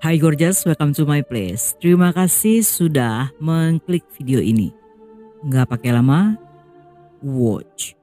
Hai gorgeous, welcome to my place. Terima kasih sudah mengklik video ini. Nggak pakai lama, watch.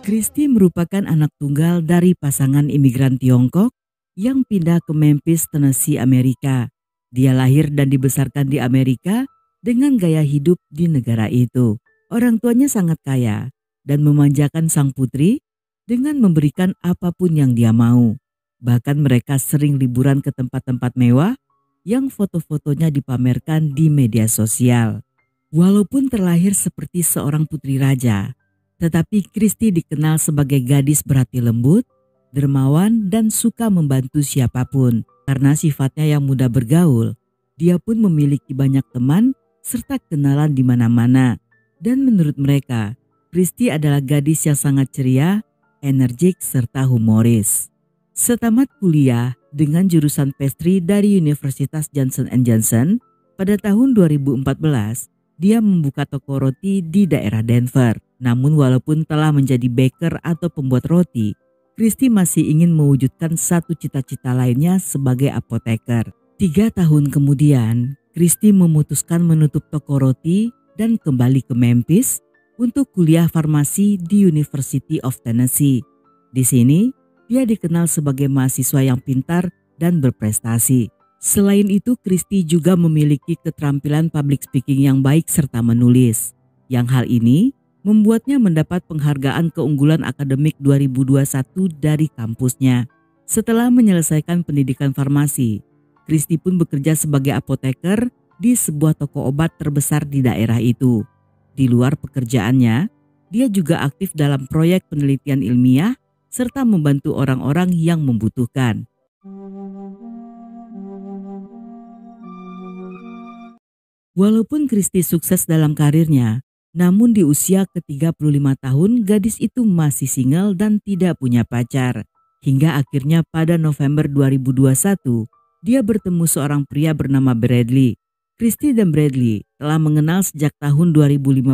Christy merupakan anak tunggal dari pasangan imigran Tiongkok yang pindah ke Memphis, Tennessee, Amerika. Dia lahir dan dibesarkan di Amerika dengan gaya hidup di negara itu. Orang tuanya sangat kaya dan memanjakan sang putri dengan memberikan apapun yang dia mau. Bahkan mereka sering liburan ke tempat-tempat mewah yang foto-fotonya dipamerkan di media sosial. Walaupun terlahir seperti seorang putri raja, tetapi Christy dikenal sebagai gadis berhati lembut, dermawan, dan suka membantu siapapun. Karena sifatnya yang mudah bergaul, dia pun memiliki banyak teman serta kenalan di mana-mana. Dan menurut mereka, Christy adalah gadis yang sangat ceria, energik, serta humoris. Setamat kuliah dengan jurusan pastry dari Universitas Johnson & Johnson, pada tahun 2014, dia membuka toko roti di daerah Denver. Namun walaupun telah menjadi baker atau pembuat roti, Christy masih ingin mewujudkan satu cita-cita lainnya sebagai apoteker. 3 tahun kemudian, Christy memutuskan menutup toko roti dan kembali ke Memphis untuk kuliah farmasi di University of Tennessee. Di sini, dia dikenal sebagai mahasiswa yang pintar dan berprestasi. Selain itu, Christy juga memiliki keterampilan public speaking yang baik serta menulis. Yang hal ini membuatnya mendapat penghargaan keunggulan akademik 2021 dari kampusnya. Setelah menyelesaikan pendidikan farmasi, Christy pun bekerja sebagai apoteker di sebuah toko obat terbesar di daerah itu. Di luar pekerjaannya, dia juga aktif dalam proyek penelitian ilmiah serta membantu orang-orang yang membutuhkan. Walaupun Christy sukses dalam karirnya, namun di usia ke-35 tahun gadis itu masih single dan tidak punya pacar. Hingga akhirnya pada November 2021, dia bertemu seorang pria bernama Bradley. Christy dan Bradley telah mengenal sejak tahun 2015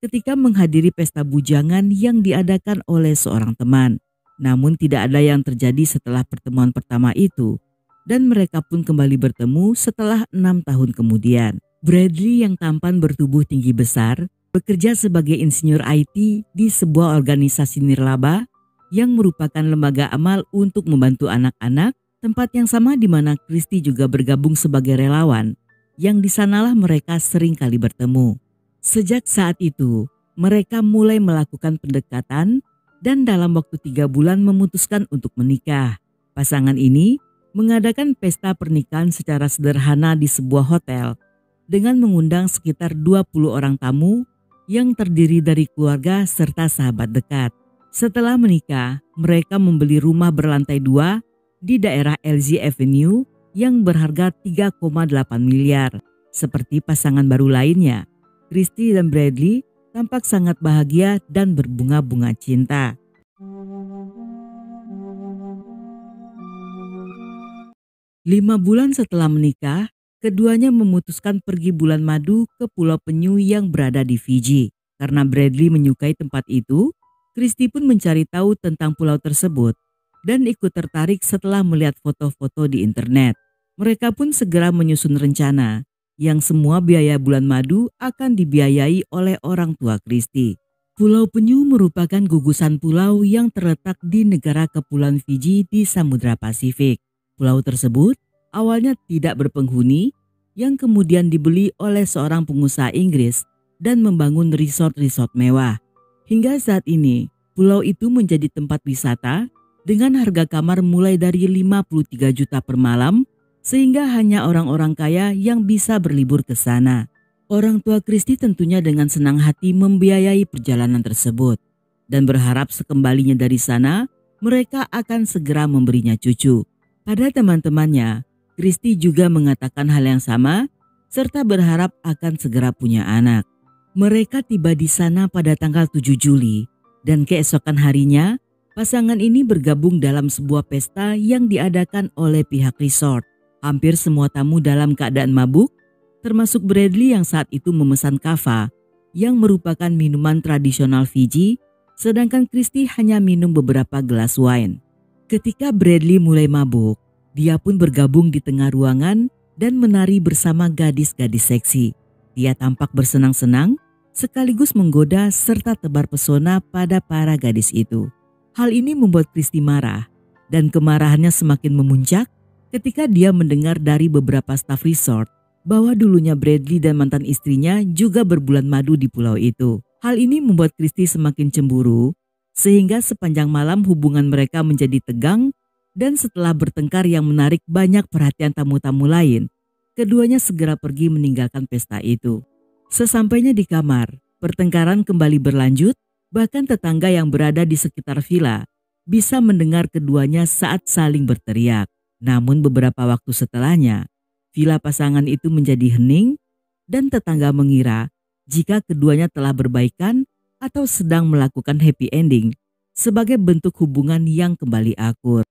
ketika menghadiri pesta bujangan yang diadakan oleh seorang teman. Namun tidak ada yang terjadi setelah pertemuan pertama itu, dan mereka pun kembali bertemu setelah 6 tahun kemudian. Bradley yang tampan bertubuh tinggi besar bekerja sebagai insinyur IT di sebuah organisasi nirlaba yang merupakan lembaga amal untuk membantu anak-anak, tempat yang sama di mana Christy juga bergabung sebagai relawan, yang disanalah mereka sering kali bertemu. Sejak saat itu, mereka mulai melakukan pendekatan dan dalam waktu 3 bulan memutuskan untuk menikah. Pasangan ini mengadakan pesta pernikahan secara sederhana di sebuah hotel dengan mengundang sekitar 20 orang tamu yang terdiri dari keluarga serta sahabat dekat. Setelah menikah, mereka membeli rumah berlantai 2 di daerah LZ Avenue yang berharga 3,8 miliar. Seperti pasangan baru lainnya, Christy dan Bradley tampak sangat bahagia dan berbunga-bunga cinta. Lima bulan setelah menikah, keduanya memutuskan pergi bulan madu ke Pulau Penyu yang berada di Fiji. Karena Bradley menyukai tempat itu, Christy pun mencari tahu tentang pulau tersebut dan ikut tertarik setelah melihat foto-foto di internet. Mereka pun segera menyusun rencana yang semua biaya bulan madu akan dibiayai oleh orang tua Christy. Pulau Penyu merupakan gugusan pulau yang terletak di negara kepulauan Fiji di Samudra Pasifik. Pulau tersebut awalnya tidak berpenghuni yang kemudian dibeli oleh seorang pengusaha Inggris dan membangun resort-resort mewah. Hingga saat ini, pulau itu menjadi tempat wisata dengan harga kamar mulai dari 53 juta per malam, sehingga hanya orang-orang kaya yang bisa berlibur ke sana. Orang tua Christy tentunya dengan senang hati membiayai perjalanan tersebut dan berharap sekembalinya dari sana mereka akan segera memberinya cucu. Pada teman-temannya, Christy juga mengatakan hal yang sama serta berharap akan segera punya anak. Mereka tiba di sana pada tanggal 7 Juli dan keesokan harinya pasangan ini bergabung dalam sebuah pesta yang diadakan oleh pihak resort. Hampir semua tamu dalam keadaan mabuk termasuk Bradley yang saat itu memesan kava yang merupakan minuman tradisional Fiji, sedangkan Christy hanya minum beberapa gelas wine. Ketika Bradley mulai mabuk, dia pun bergabung di tengah ruangan dan menari bersama gadis-gadis seksi. Dia tampak bersenang-senang sekaligus menggoda serta tebar pesona pada para gadis itu. Hal ini membuat Christy marah dan kemarahannya semakin memuncak ketika dia mendengar dari beberapa staf resort bahwa dulunya Bradley dan mantan istrinya juga berbulan madu di pulau itu. Hal ini membuat Christy semakin cemburu sehingga sepanjang malam hubungan mereka menjadi tegang dan setelah bertengkar yang menarik banyak perhatian tamu-tamu lain, keduanya segera pergi meninggalkan pesta itu. Sesampainya di kamar, pertengkaran kembali berlanjut, bahkan tetangga yang berada di sekitar villa bisa mendengar keduanya saat saling berteriak. Namun beberapa waktu setelahnya, villa pasangan itu menjadi hening dan tetangga mengira jika keduanya telah berbaikan atau sedang melakukan happy ending sebagai bentuk hubungan yang kembali akur.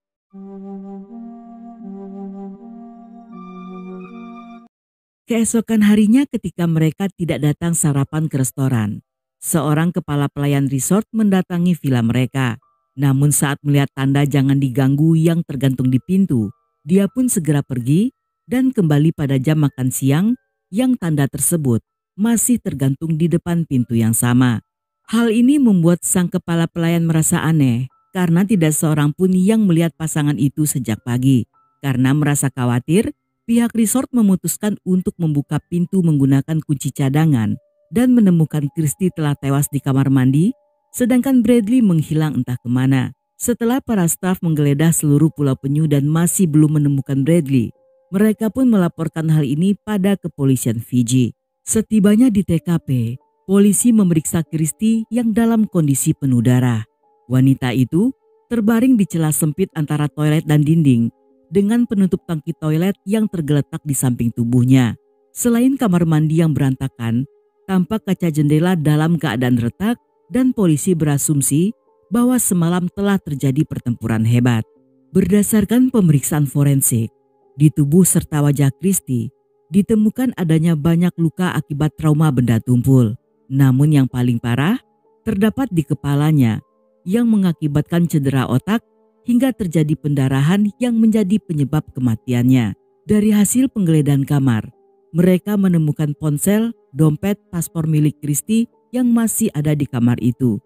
Keesokan harinya ketika mereka tidak datang sarapan ke restoran, seorang kepala pelayan resort mendatangi villa mereka. Namun saat melihat tanda jangan diganggu yang tergantung di pintu, dia pun segera pergi dan kembali pada jam makan siang yang tanda tersebut masih tergantung di depan pintu yang sama. Hal ini membuat sang kepala pelayan merasa aneh karena tidak seorang pun yang melihat pasangan itu sejak pagi. Karena merasa khawatir, pihak resort memutuskan untuk membuka pintu menggunakan kunci cadangan dan menemukan Christy telah tewas di kamar mandi, sedangkan Bradley menghilang entah kemana. Setelah para staf menggeledah seluruh Pulau Penyu dan masih belum menemukan Bradley, mereka pun melaporkan hal ini pada kepolisian Fiji. Setibanya di TKP, polisi memeriksa Christy yang dalam kondisi penuh darah. Wanita itu terbaring di celah sempit antara toilet dan dinding dengan penutup tangki toilet yang tergeletak di samping tubuhnya. Selain kamar mandi yang berantakan, tampak kaca jendela dalam keadaan retak dan polisi berasumsi bahwa semalam telah terjadi pertempuran hebat. Berdasarkan pemeriksaan forensik, di tubuh serta wajah Christy ditemukan adanya banyak luka akibat trauma benda tumpul. Namun yang paling parah terdapat di kepalanya yang mengakibatkan cedera otak hingga terjadi pendarahan yang menjadi penyebab kematiannya. Dari hasil penggeledahan kamar, mereka menemukan ponsel, dompet, paspor milik Christy yang masih ada di kamar itu.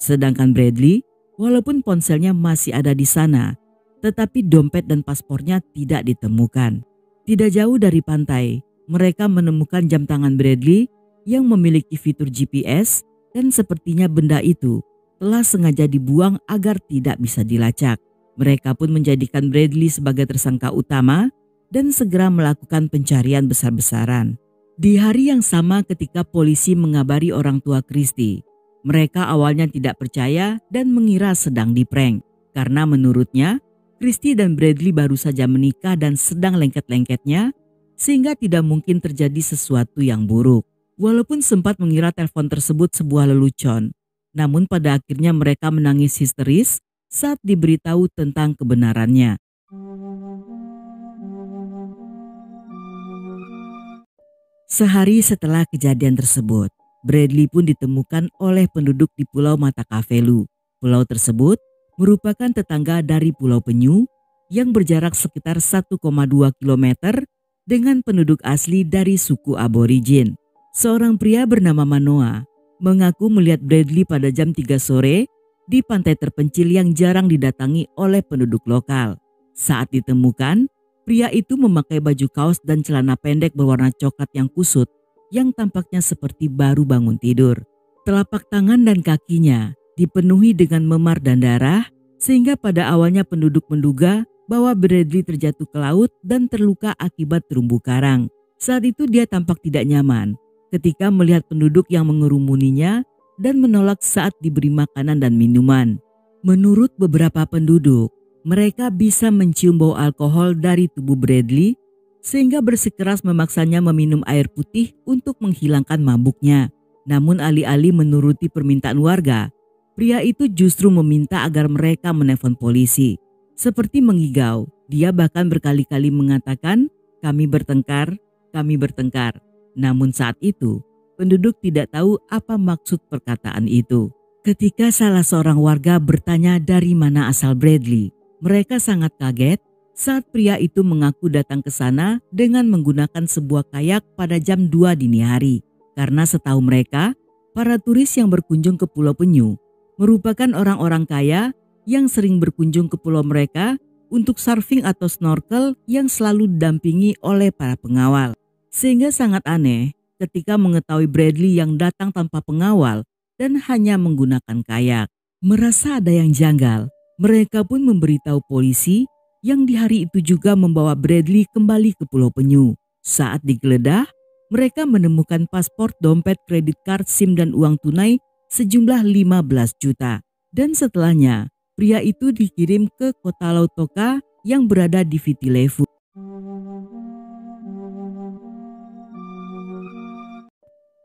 Sedangkan Bradley, walaupun ponselnya masih ada di sana, tetapi dompet dan paspornya tidak ditemukan. Tidak jauh dari pantai, mereka menemukan jam tangan Bradley yang memiliki fitur GPS dan sepertinya benda itu telah sengaja dibuang agar tidak bisa dilacak. Mereka pun menjadikan Bradley sebagai tersangka utama dan segera melakukan pencarian besar-besaran. Di hari yang sama ketika polisi mengabari orang tua Christy, mereka awalnya tidak percaya dan mengira sedang diprank. Karena menurutnya, Christy dan Bradley baru saja menikah dan sedang lengket-lengketnya, sehingga tidak mungkin terjadi sesuatu yang buruk. Walaupun sempat mengira telepon tersebut sebuah lelucon, namun pada akhirnya mereka menangis histeris saat diberitahu tentang kebenarannya. Sehari setelah kejadian tersebut, Bradley pun ditemukan oleh penduduk di Pulau Matakavelu. Pulau tersebut merupakan tetangga dari Pulau Penyu yang berjarak sekitar 1,2 km dengan penduduk asli dari suku aborigin. Seorang pria bernama Manoa mengaku melihat Bradley pada jam 3 sore di pantai terpencil yang jarang didatangi oleh penduduk lokal. Saat ditemukan, pria itu memakai baju kaos dan celana pendek berwarna coklat yang kusut yang tampaknya seperti baru bangun tidur. Telapak tangan dan kakinya dipenuhi dengan memar dan darah, sehingga pada awalnya penduduk menduga bahwa Bradley terjatuh ke laut dan terluka akibat terumbu karang. Saat itu dia tampak tidak nyaman ketika melihat penduduk yang mengerumuninya dan menolak saat diberi makanan dan minuman. Menurut beberapa penduduk, mereka bisa mencium bau alkohol dari tubuh Bradley sehingga bersikeras memaksanya meminum air putih untuk menghilangkan mabuknya. Namun alih-alih menuruti permintaan warga, pria itu justru meminta agar mereka menelpon polisi. Seperti mengigau, dia bahkan berkali-kali mengatakan, "Kami bertengkar, kami bertengkar." Namun saat itu, penduduk tidak tahu apa maksud perkataan itu. Ketika salah seorang warga bertanya dari mana asal Bradley, mereka sangat kaget saat pria itu mengaku datang ke sana dengan menggunakan sebuah kayak pada jam 2 dini hari. Karena setahu mereka, para turis yang berkunjung ke Pulau Penyu merupakan orang-orang kaya yang sering berkunjung ke pulau mereka untuk surfing atau snorkel yang selalu didampingi oleh para pengawal. Sehingga sangat aneh ketika mengetahui Bradley yang datang tanpa pengawal dan hanya menggunakan kayak. Merasa ada yang janggal, mereka pun memberitahu polisi yang di hari itu juga membawa Bradley kembali ke Pulau Penyu. Saat digeledah, mereka menemukan paspor, dompet, kredit card, SIM dan uang tunai sejumlah 15 juta. Dan setelahnya, pria itu dikirim ke kota Lautoka yang berada di Viti Levu.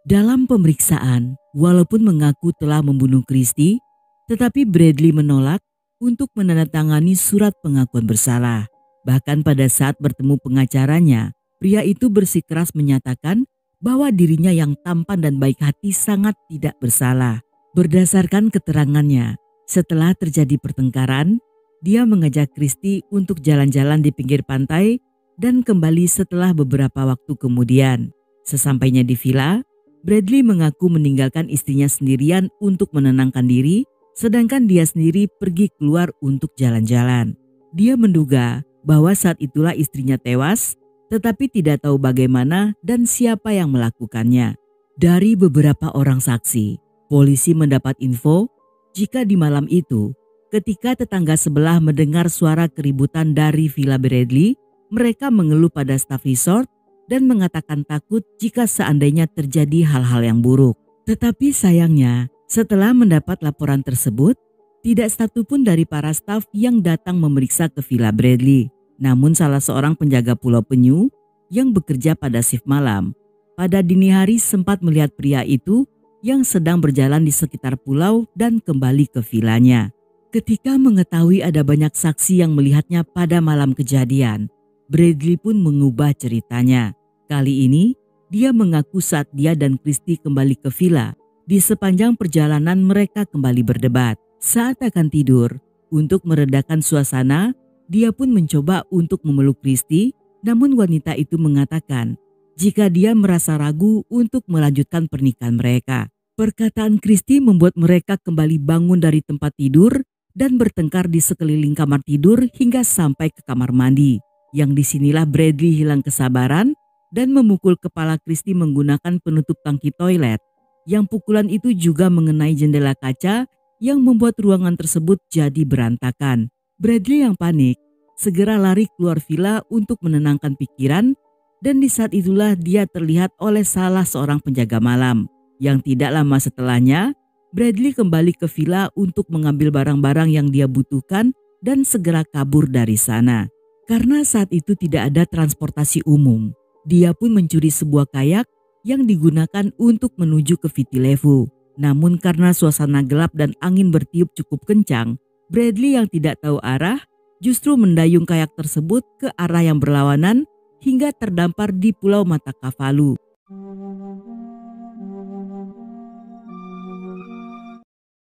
Dalam pemeriksaan, walaupun mengaku telah membunuh Christie, tetapi Bradley menolak untuk menandatangani surat pengakuan bersalah. Bahkan pada saat bertemu pengacaranya, pria itu bersikeras menyatakan bahwa dirinya yang tampan dan baik hati sangat tidak bersalah. Berdasarkan keterangannya, setelah terjadi pertengkaran, dia mengajak Christie untuk jalan-jalan di pinggir pantai dan kembali setelah beberapa waktu kemudian. Sesampainya di villa, Bradley mengaku meninggalkan istrinya sendirian untuk menenangkan diri, sedangkan dia sendiri pergi keluar untuk jalan-jalan. Dia menduga bahwa saat itulah istrinya tewas, tetapi tidak tahu bagaimana dan siapa yang melakukannya. Dari beberapa orang saksi, polisi mendapat info jika di malam itu, ketika tetangga sebelah mendengar suara keributan dari villa Bradley, mereka mengeluh pada staf resort dan mengatakan takut jika seandainya terjadi hal-hal yang buruk. Tetapi sayangnya, setelah mendapat laporan tersebut, tidak satupun dari para staf yang datang memeriksa ke villa Bradley. Namun salah seorang penjaga Pulau Penyu yang bekerja pada shift malam, pada dini hari sempat melihat pria itu yang sedang berjalan di sekitar pulau dan kembali ke villanya. Ketika mengetahui ada banyak saksi yang melihatnya pada malam kejadian, Bradley pun mengubah ceritanya. Kali ini, dia mengaku saat dia dan Christie kembali ke villa, di sepanjang perjalanan mereka kembali berdebat. Saat akan tidur, untuk meredakan suasana, dia pun mencoba untuk memeluk Christie, namun wanita itu mengatakan jika dia merasa ragu untuk melanjutkan pernikahan mereka. Perkataan Christie membuat mereka kembali bangun dari tempat tidur dan bertengkar di sekeliling kamar tidur hingga sampai ke kamar mandi. Yang disinilah Bradley hilang kesabaran dan memukul kepala Christie menggunakan penutup tangki toilet. Yang pukulan itu juga mengenai jendela kaca yang membuat ruangan tersebut jadi berantakan. Bradley yang panik segera lari keluar villa untuk menenangkan pikiran, dan di saat itulah dia terlihat oleh salah seorang penjaga malam. Yang tidak lama setelahnya, Bradley kembali ke villa untuk mengambil barang-barang yang dia butuhkan dan segera kabur dari sana. Karena saat itu tidak ada transportasi umum, dia pun mencuri sebuah kayak yang digunakan untuk menuju ke Viti Levu. Namun karena suasana gelap dan angin bertiup cukup kencang, Bradley yang tidak tahu arah justru mendayung kayak tersebut ke arah yang berlawanan hingga terdampar di Pulau Matakavalu.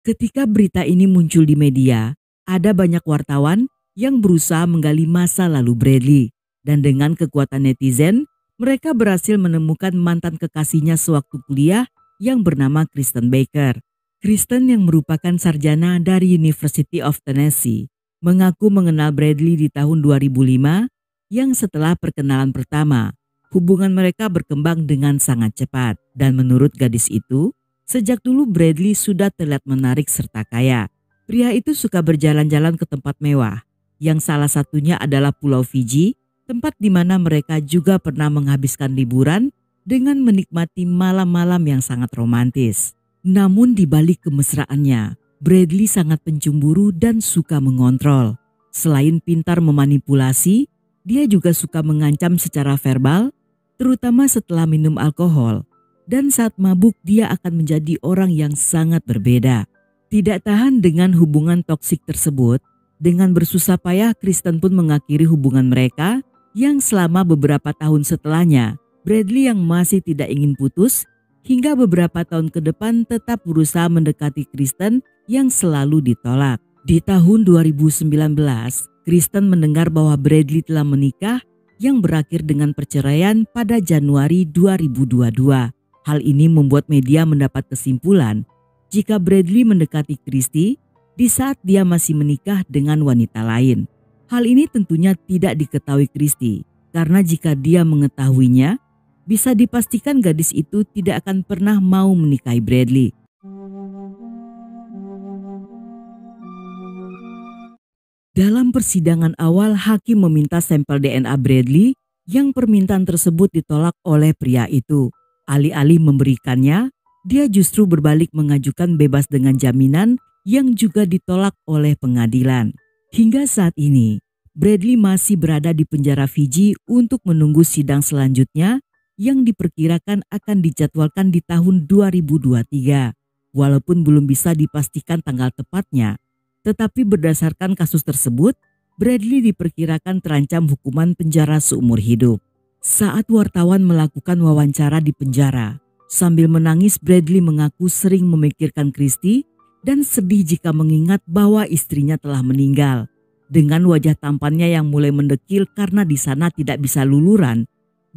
Ketika berita ini muncul di media, ada banyak wartawan yang berusaha menggali masa lalu Bradley. Dan dengan kekuatan netizen, mereka berhasil menemukan mantan kekasihnya sewaktu kuliah yang bernama Kristen Baker. Kristen yang merupakan sarjana dari University of Tennessee mengaku mengenal Bradley di tahun 2005 yang setelah perkenalan pertama, hubungan mereka berkembang dengan sangat cepat. Dan menurut gadis itu, sejak dulu Bradley sudah terlihat menarik serta kaya. Pria itu suka berjalan-jalan ke tempat mewah, yang salah satunya adalah Pulau Fiji, tempat di mana mereka juga pernah menghabiskan liburan dengan menikmati malam-malam yang sangat romantis. Namun di balik kemesraannya, Bradley sangat pencemburu dan suka mengontrol. Selain pintar memanipulasi, dia juga suka mengancam secara verbal, terutama setelah minum alkohol. Dan saat mabuk dia akan menjadi orang yang sangat berbeda. Tidak tahan dengan hubungan toksik tersebut, dengan bersusah payah Kristen pun mengakhiri hubungan mereka yang selama beberapa tahun setelahnya Bradley yang masih tidak ingin putus hingga beberapa tahun ke depan tetap berusaha mendekati Kristen yang selalu ditolak. Di tahun 2019, Kristen mendengar bahwa Bradley telah menikah yang berakhir dengan perceraian pada Januari 2022. Hal ini membuat media mendapat kesimpulan jika Bradley mendekati Christy di saat dia masih menikah dengan wanita lain. Hal ini tentunya tidak diketahui Christy, karena jika dia mengetahuinya, bisa dipastikan gadis itu tidak akan pernah mau menikahi Bradley. Dalam persidangan awal, hakim meminta sampel DNA Bradley yang permintaan tersebut ditolak oleh pria itu. Alih-alih memberikannya, dia justru berbalik mengajukan bebas dengan jaminan yang juga ditolak oleh pengadilan. Hingga saat ini, Bradley masih berada di penjara Fiji untuk menunggu sidang selanjutnya yang diperkirakan akan dijadwalkan di tahun 2023. Walaupun belum bisa dipastikan tanggal tepatnya, tetapi berdasarkan kasus tersebut, Bradley diperkirakan terancam hukuman penjara seumur hidup. Saat wartawan melakukan wawancara di penjara, sambil menangis Bradley mengaku sering memikirkan Christy dan sedih jika mengingat bahwa istrinya telah meninggal. Dengan wajah tampannya yang mulai mendekil karena di sana tidak bisa luluran,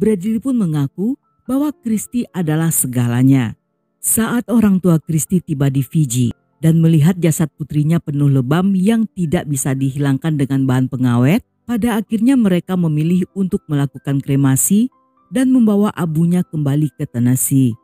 Bradley pun mengaku bahwa Christy adalah segalanya. Saat orang tua Christy tiba di Fiji dan melihat jasad putrinya penuh lebam yang tidak bisa dihilangkan dengan bahan pengawet, pada akhirnya mereka memilih untuk melakukan kremasi dan membawa abunya kembali ke Tennessee.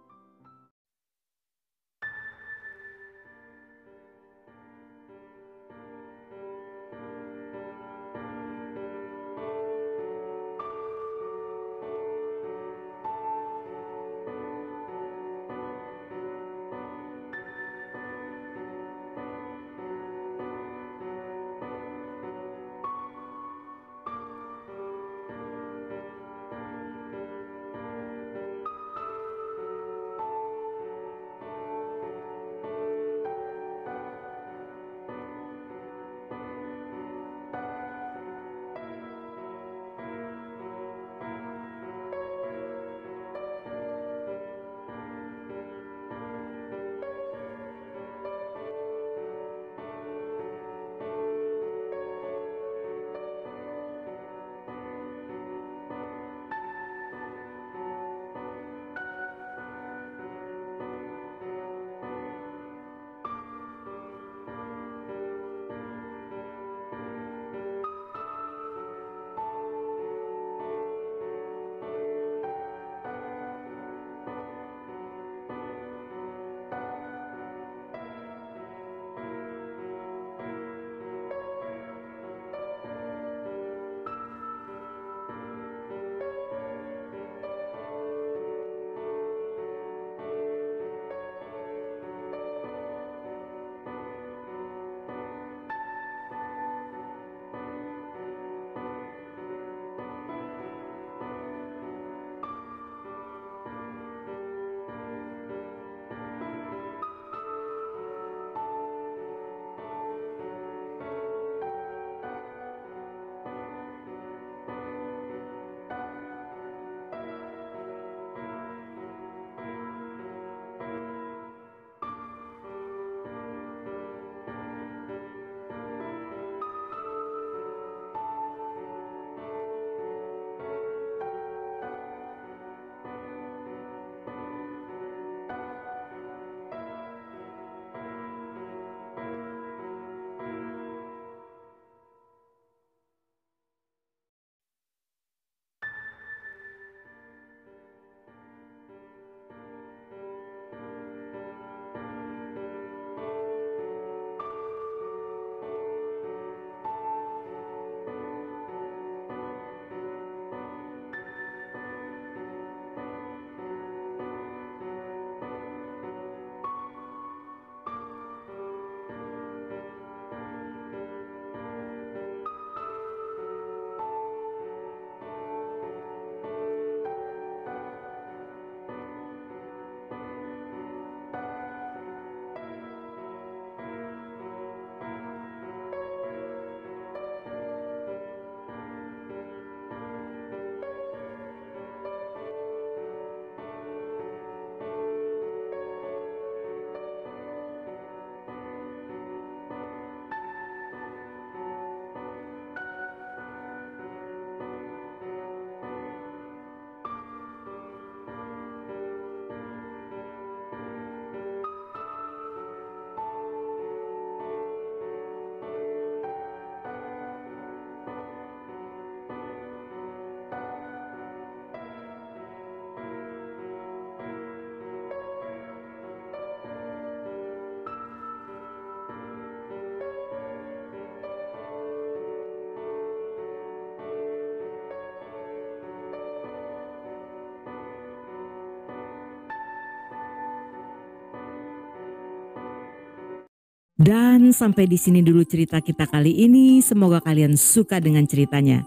Dan sampai di sini dulu cerita kita kali ini. Semoga kalian suka dengan ceritanya.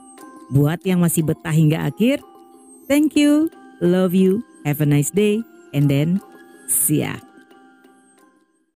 Buat yang masih betah hingga akhir, thank you, love you, have a nice day, and then see ya.